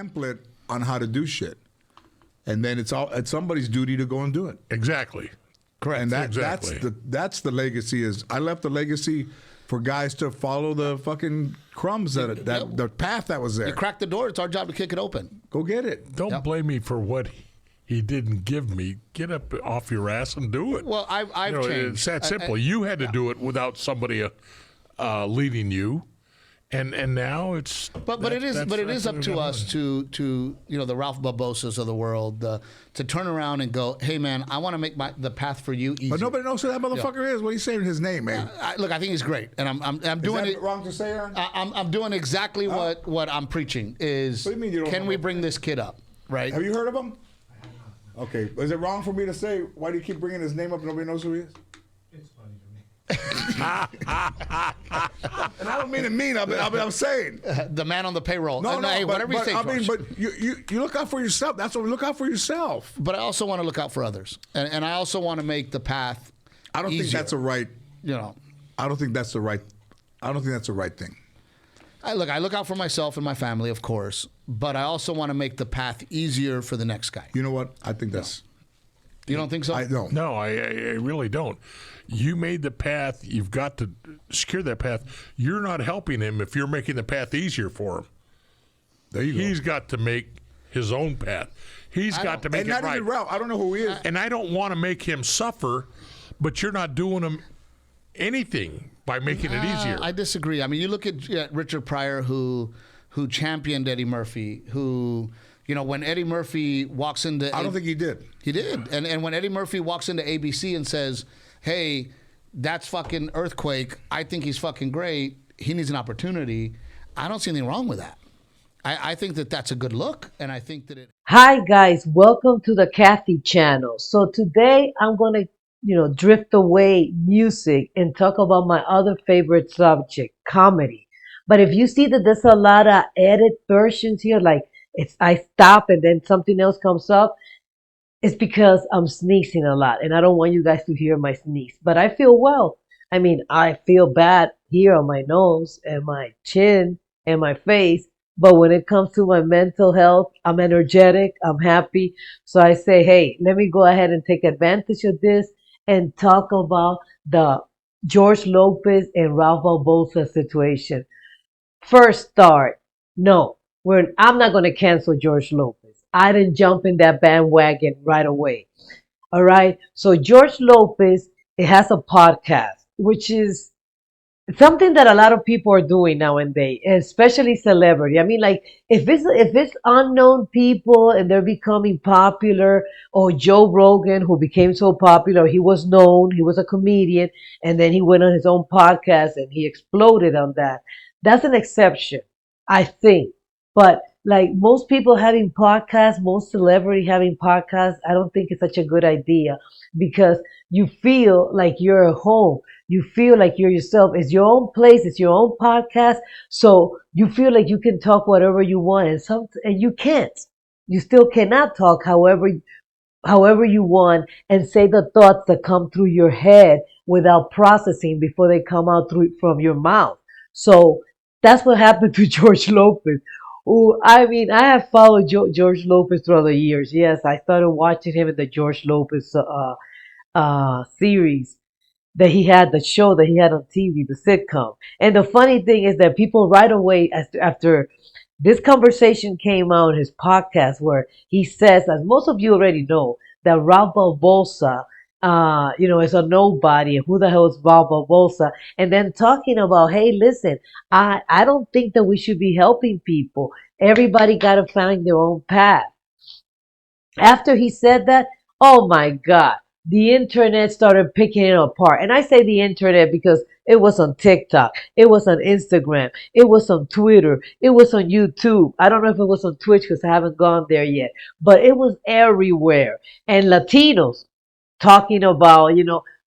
template on how to do shit, and then it's somebody's duty to go and do it. Exactly. Correct. And that's the legacy. Is I left the legacy for guys to follow the fucking crumbs the path that was there. You crack the door. It's our job to kick it open. Go get it. Don't blame me for what he didn't give me. Get up off your ass and do it. Well, I've changed. It's that simple. You had to do it without somebody leading you. And now it's but it is up to us to the Ralph Barbosas of the world to turn around and go, hey man, I want to make the path for you easy. But nobody knows who that motherfucker is. What are you saying his name, man? Look, I think he's great, and I'm doing it wrong to say, Aaron? I'm doing exactly what I'm preaching is. What do you mean you don't can know we him? bring this kid up? Right? Have you heard of him? Okay, is it wrong for me to say why do you keep bringing his name up and nobody knows who he is? It's funny to me. And I don't mean it mean. I'm saying the man on the payroll. No, hey, whatever you think. I mean, but you look out for yourself. That's what we look out for yourself. But I also want to look out for others, and I also want to make the path. I don't think that's a right. I don't think that's the right. I don't think that's the right thing. I look out for myself and my family, of course, but I also want to make the path easier for the next guy. You know what? I think that's. You don't think so? I don't. No, I really don't. You made the path. You've got to secure that path. You're not helping him if you're making the path easier for him. There you go. He's got to make his own path. He's got to make it right. And not even Ralph. I don't know who he is. And I don't want to make him suffer, but you're not doing him anything by making it easier. I disagree. I mean, you look at Richard Pryor, who championed Eddie Murphy, who, when Eddie Murphy walks into... I don't think he did. He did. And when Eddie Murphy walks into ABC and says, hey, that's fucking Earthquake, I think he's fucking great, he needs an opportunity, I don't see anything wrong with that. I think that that's a good look, and I think that it... Hi, guys. Welcome to the Kathy channel. So today I'm going to drift away music and talk about my other favorite subject, comedy. But if you see that there's a lot of edit versions here, like I stop and then something else comes up, it's because I'm sneezing a lot and I don't want you guys to hear my sneeze. But I feel well. I mean, I feel bad here on my nose and my chin and my face. But when it comes to my mental health, I'm energetic, I'm happy. So I say, hey, let me go ahead and take advantage of this and talk about the George Lopez and Ralph Barbosa situation. First start, no, I'm not going to cancel George Lopez. I didn't jump in that bandwagon right away. All right. So George Lopez, it has a podcast, which is something that a lot of people are doing nowadays, especially celebrity. I mean, like if it's unknown people and they're becoming popular, or Joe Rogan, who became so popular, he was known, he was a comedian, and then he went on his own podcast and he exploded on that. That's an exception, I think. But like most people having podcasts, most celebrity having podcasts, I don't think it's such a good idea because you feel like you're at home. You feel like you're yourself. It's your own place. It's your own podcast. So you feel like you can talk whatever you want, and you can't. You still cannot talk however you want and say the thoughts that come through your head without processing before they come out from your mouth. So that's what happened to George Lopez. Oh, I mean, I have followed George Lopez throughout the years. Yes, I started watching him in the George Lopez series that he had, the show that he had on TV, the sitcom. And the funny thing is that people right away, after this conversation came out on his podcast, where he says, as most of you already know, that Ralph Barbosa, is a nobody, and who the hell is Ralph Barbosa? And then talking about, hey, listen, I don't think that we should be helping people. Everybody got to find their own path. After he said that, oh my God, the internet started picking it apart. And I say the internet because it was on TikTok, it was on Instagram, it was on Twitter, it was on YouTube. I don't know if it was on Twitch because I haven't gone there yet, but it was everywhere. And Latinos talking about,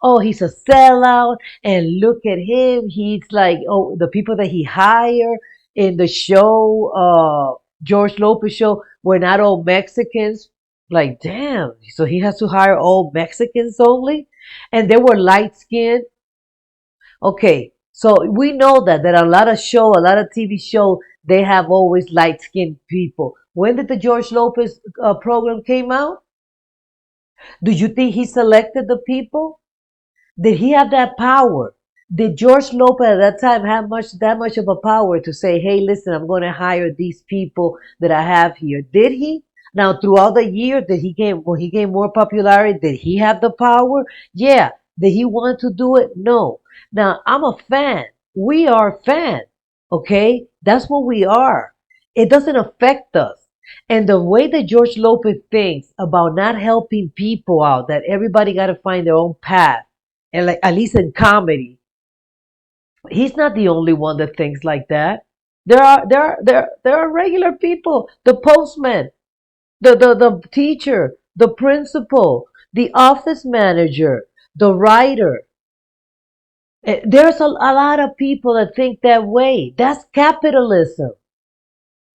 oh, he's a sellout, and look at him. He's like, oh, the people that he hired in the show, George Lopez show, were not all Mexicans. Like, damn, so he has to hire all Mexicans only? And they were light-skinned? Okay, so we know that a lot of TV shows, they have always light-skinned people. When did the George Lopez program came out? Do you think he selected the people? Did he have that power? Did George Lopez at that time have that much of a power to say, hey, listen, I'm going to hire these people that I have here? Did he? Now, throughout the year, when he gained more popularity, did he have the power? Yeah. Did he want to do it? No. Now, I'm a fan. We are fans. Okay? That's what we are. It doesn't affect us. And the way that George Lopez thinks about not helping people out, that everybody got to find their own path, and like at least in comedy, he's not the only one that thinks like that. There are regular people, the postman, the teacher, the principal, the office manager, the writer. There's a lot of people that think that way. That's capitalism.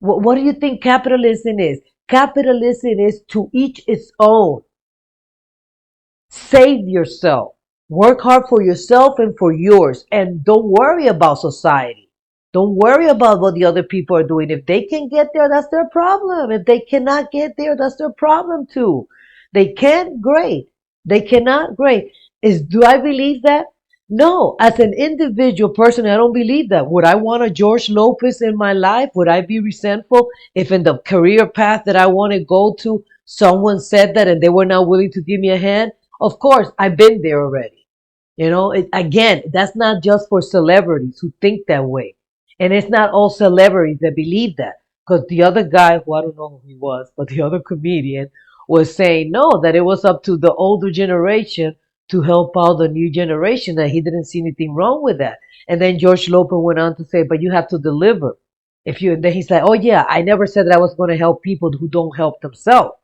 What do you think capitalism is? Capitalism is to each its own. Save yourself. Work hard for yourself and for yours. And don't worry about society. Don't worry about what the other people are doing. If they can get there, that's their problem. If they cannot get there, that's their problem too. They can, great. They cannot, great. Do I believe that? No. As an individual person, I don't believe that. Would I want a George Lopez in my life? Would I be resentful if in the career path that I want to go to, someone said that and they were not willing to give me a hand? Of course, I've been there already. Again, that's not just for celebrities who think that way. And it's not all celebrities that believe that. Because the other guy, who I don't know who he was, but the other comedian was saying no, that it was up to the older generation to help out the new generation, that he didn't see anything wrong with that. And then George Lopez went on to say, but you have to deliver. Then he's like, oh yeah, I never said that I was going to help people who don't help themselves.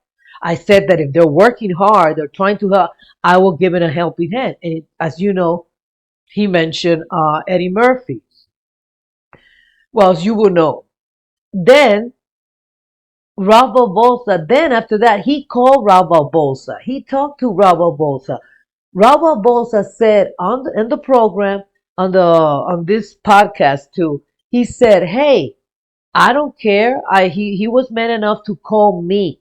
I said that if they're working hard, they're trying to help, I will give it a helping hand. And as you know, he mentioned Eddie Murphy. Well, as you will know, then Ralph Barbosa, then after that, he called Ralph Barbosa. He talked to Ralph Barbosa. Ralph Barbosa said in the program, on this podcast too, he said, hey, I don't care. He was man enough to call me.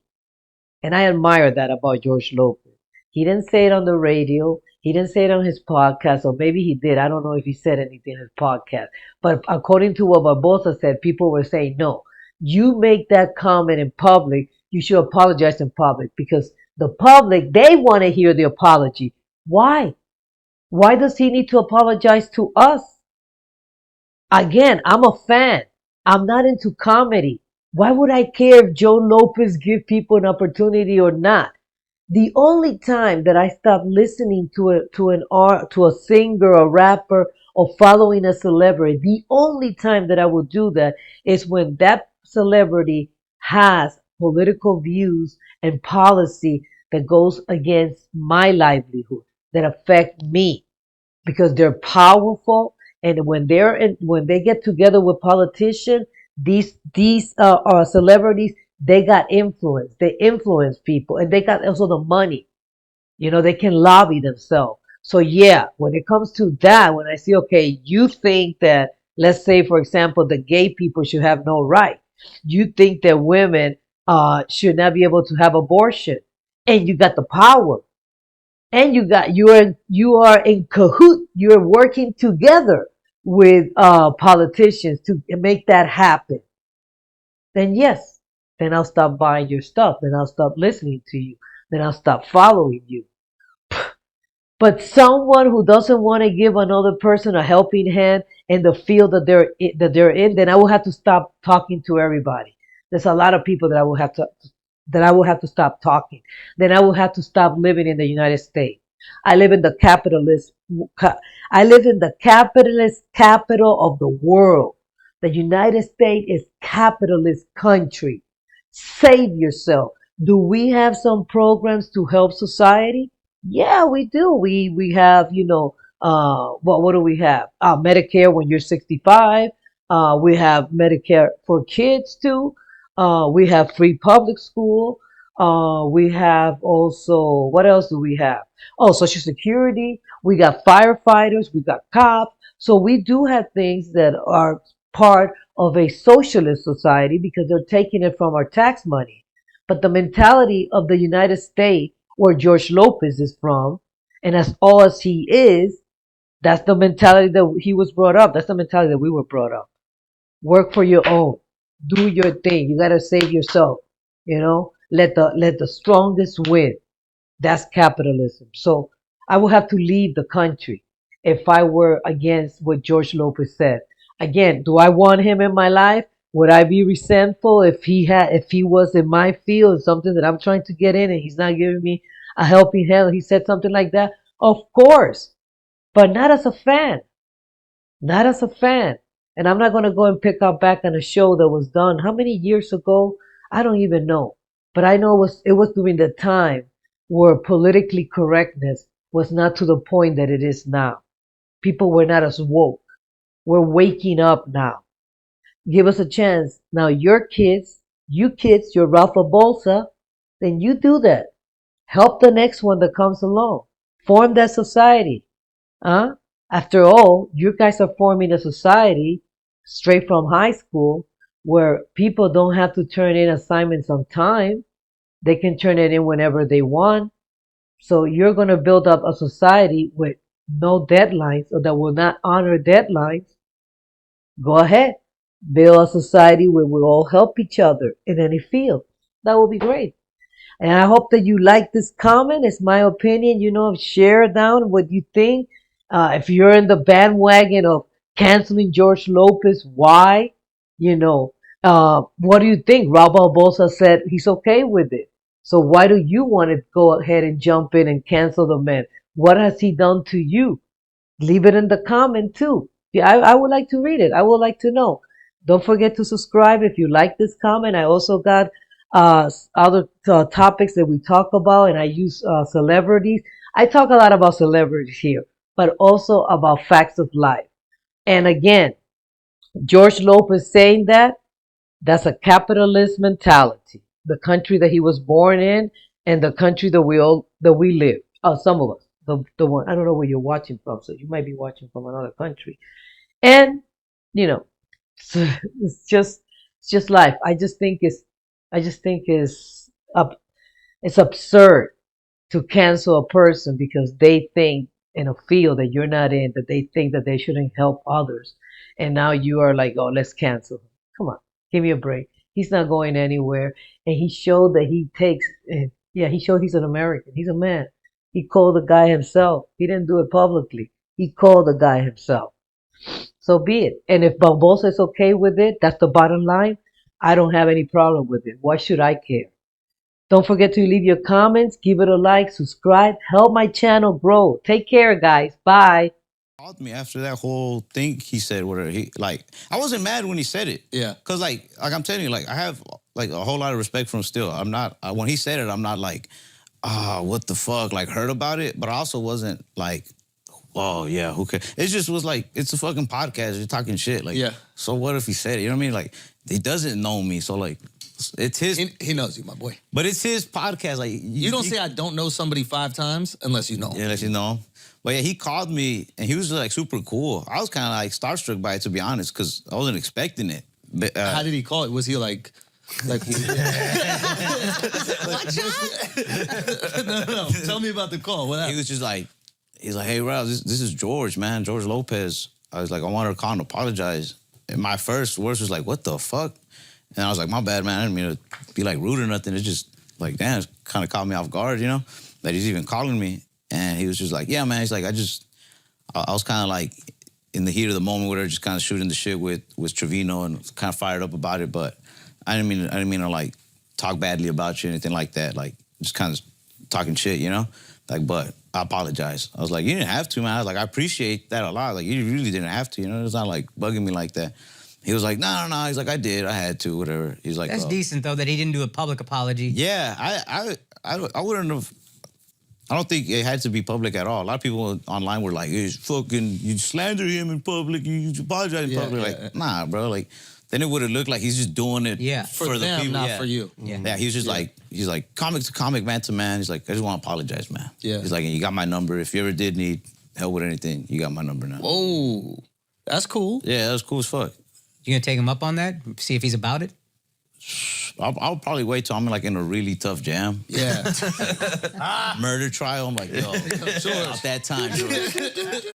And I admire that about George Lopez. He didn't say it on the radio. He didn't say it on his podcast, or maybe he did. I don't know if he said anything in his podcast. But according to what Barbosa said, people were saying, no, you make that comment in public, you should apologize in public, because the public, they want to hear the apology. Why? Why does he need to apologize to us? Again, I'm a fan. I'm not into comedy. Why would I care if Joe Lopez give people an opportunity or not? The only time that I stop listening to a singer, a rapper, or following a celebrity, the only time that I will do that is when that celebrity has political views and policy that goes against my livelihood, that affect me, because they're powerful. And when they get together with politicians, these celebrities, they got influence. They influence people, and they got also the money. They can lobby themselves. So yeah, when it comes to that, when I see, okay, you think that, let's say, for example, the gay people should have no right. You think that women should not be able to have abortion, and you got the power, and you are in cahoot. You're working together with politicians to make that happen. Then yes, then I'll stop buying your stuff. Then I'll stop listening to you. Then I'll stop following you. But someone who doesn't want to give another person a helping hand in the field that they're in, then I will have to stop talking to everybody. There's a lot of people that I will have to stop talking. Then I will have to stop living in the United States. I live in the capitalist capital of the world. The United States is capitalist country. Save yourself. Do we have some programs to help society? Yeah, we do. We have, what do we have? Medicare when you're 65. We have Medicare for kids too. We have free public school. We have also, what else do we have? Oh, Social Security. We got firefighters. We got cops. So we do have things that are part of a socialist society because they're taking it from our tax money. But the mentality of the United States, where George Lopez is from, and as all as he is, that's the mentality that he was brought up. That's the mentality that we were brought up. Work for your own. Do your thing. You gotta save yourself. Let the strongest win. That's capitalism. So I will have to leave the country if I were against what George Lopez said. Again, do I want him in my life? Would I be resentful if he was in my field, something that I'm trying to get in and he's not giving me a helping hand? He said something like that. Of course, but not as a fan. Not as a fan. And I'm not going to go and pick up back on a show that was done how many years ago? I don't even know. But I know it was during the time where politically correctness was not to the point that it is now. People were not as woke. We're waking up now. Give us a chance. Now your kids, you're Rafa Bolsa, then you do that. Help the next one that comes along. Form that society. After all, you guys are forming a society straight from high school where people don't have to turn in assignments on time. They can turn it in whenever they want. So you're going to build up a society with no deadlines or that will not honor deadlines. Go ahead. Build a society where we all help each other in any field. That would be great. And I hope that you like this comment. It's my opinion. Share down what you think. If you're in the bandwagon of canceling George Lopez, why? What do you think? Raul Barbosa said he's okay with it. So why do you want to go ahead and jump in and cancel the man? What has he done to you? Leave it in the comment too. Yeah, I would like to read it. I would like to know. Don't forget to subscribe if you like this comment. I also got other topics that we talk about, and I use celebrities. I talk a lot about celebrities here, but also about facts of life. And again, George Lopez saying that's a capitalist mentality. The country that he was born in and the country that we live. Some of us. The one, I don't know where you're watching from, so you might be watching from another country. And it's just life. I just think it's absurd to cancel a person because they think in a field that you're not in, that they think that they shouldn't help others. And now you are like, oh, let's cancel him. Come on, give me a break. He's not going anywhere. And he showed that he showed he's an American. He's a man. He called the guy himself. He didn't do it publicly. He called the guy himself. So be it. And if Barbosa is okay with it, that's the bottom line. I don't have any problem with it. Why should I care? Don't forget to leave your comments, give it a like, subscribe, help my channel grow. Take care, guys. Bye. Called me after that whole thing he said, whatever. I wasn't mad when he said it. Yeah. Cause like I'm telling you, I have a whole lot of respect for him still. I'm not, when he said it, I'm not like, what the fuck, hurt about it. But I also wasn't like, oh yeah, who cares? It just was like, it's a fucking podcast. You're talking shit. Yeah. So what if he said it? You know what I mean? He doesn't know me. So it's his. He knows you, my boy. But it's his podcast. You don't say I don't know somebody 5 times unless you know him. Yeah, unless you know him. But yeah, he called me and he was super cool. I was kind of starstruck by it, to be honest, because I wasn't expecting it. But, how did he call it? Was he like watch out? No. Tell me about the call. What happened? He was just he's like, hey, Raul, this is George, man, George Lopez. I was like, I want her to call and apologize. And my first words was like, what the fuck? And I was like, my bad, man. I didn't mean to be rude or nothing. It's just damn, it kind of caught me off guard, that he's even calling me. And he was just like, yeah, man. He's like, I was kind of in the heat of the moment where they're just kind of shooting the shit with Trevino and kind of fired up about it. But I didn't mean to talk badly about you or anything like that. Just kind of talking shit, but I apologize. I was like, you didn't have to, man. I was like, I appreciate that a lot. You really didn't have to, It's not bugging me like that. He was like, no. He's like, I did. I had to, whatever. He's like, that's decent, though, that he didn't do a public apology. Yeah, I wouldn't have. I don't think it had to be public at all. A lot of people online were like, "It's fucking, you slander him in public, you apologize in public." Nah, bro. Then it would have looked like he's just doing it for the them, people, not for you. Yeah, he was just he's like comic to comic, man to man. He's like, I just want to apologize, man. Yeah. He's like, and you got my number. If you ever did need help with anything, you got my number now. Whoa, that's cool. Yeah, that was cool as fuck. You gonna take him up on that? See if he's about it? I'll probably wait till I'm like in a really tough jam. Yeah. Murder trial. I'm like, yo, sure. About that time. George.